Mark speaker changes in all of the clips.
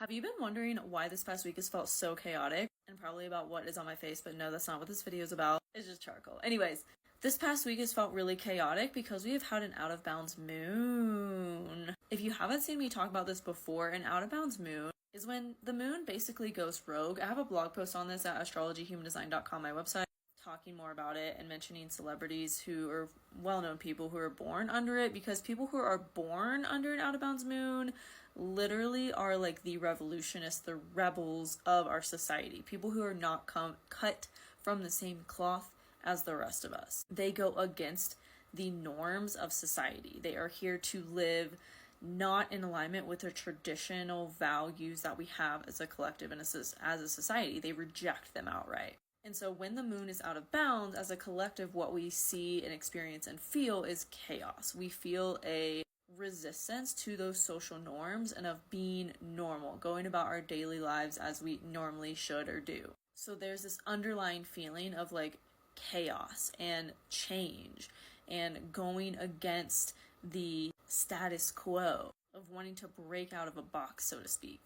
Speaker 1: Have you been wondering why this past week has felt so chaotic? And probably about what is on my face, but no, that's not what this video is about. It's just charcoal. Anyways, this past week has felt really chaotic because we have had an out of bounds moon. If you haven't seen me talk about this before, an out of bounds moon is when the moon basically goes rogue. I have a blog post on this at astrologyhumandesign.com, my website, talking more about it and mentioning celebrities who are well-known people who are born under it, because people who are born under an out-of-bounds moon literally are like the revolutionists, the rebels of our society, people who are not cut from the same cloth as the rest of us. They go against the norms of society. They are here to live not in alignment with the traditional values that we have as a collective and as a society. They reject them outright. And so when the moon is out of bounds, as a collective, what we see and experience and feel is chaos. We feel a resistance to those social norms and of being normal, going about our daily lives as we normally should or do. So there's this underlying feeling of like chaos and change and going against the status quo, of wanting to break out of a box, so to speak.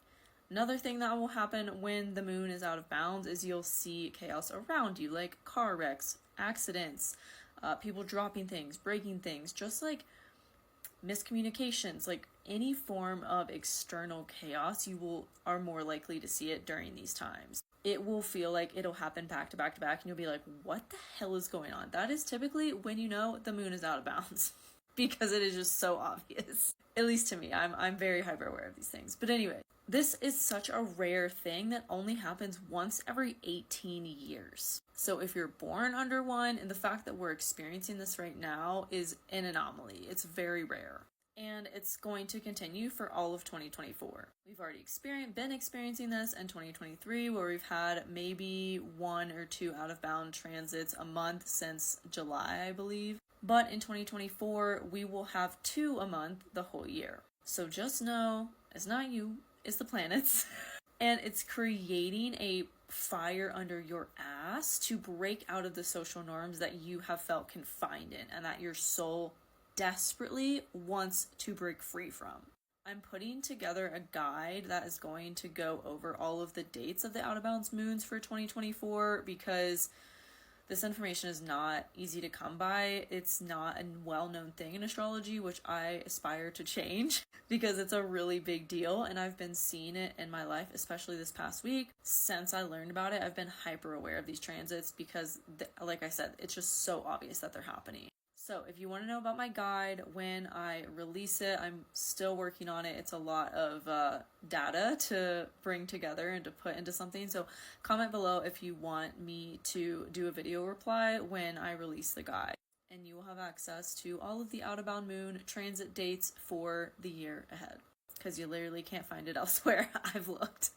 Speaker 1: Another thing that will happen when the moon is out of bounds is you'll see chaos around you, like car wrecks, accidents, people dropping things, breaking things, just like miscommunications, like any form of external chaos. You are more likely to see it during these times. It will feel like it'll happen back to back to back, and you'll be like, what the hell is going on? That is typically when you know the moon is out of bounds. Because it is just so obvious. At least to me, I'm very hyper aware of these things. But anyway, this is such a rare thing that only happens once every 18 years. So if you're born under one, and the fact that we're experiencing this right now is an anomaly. It's very rare. And it's going to continue for all of 2024. We've already been experiencing this in 2023, where we've had maybe 1 or 2 out-of-bound transits a month since July, I believe. But in 2024, we will have 2 a month the whole year. So just know, it's not you, it's the planets. And it's creating a fire under your ass to break out of the social norms that you have felt confined in and that your soul desperately wants to break free from. I'm putting together a guide that is going to go over all of the dates of the out-of-bounds moons for 2024, because this information is not easy to come by. It's not a well-known thing in astrology, which I aspire to change because it's a really big deal. And I've been seeing it in my life, especially this past week. Since I learned about it, I've been hyper aware of these transits because, like I said, it's just so obvious that they're happening. So if you want to know about my guide when I release it, I'm still working on it. It's a lot of data to bring together and to put into something. So comment below if you want me to do a video reply when I release the guide. And you will have access to all of the out-of-bound moon transit dates for the year ahead, because you literally can't find it elsewhere. I've looked.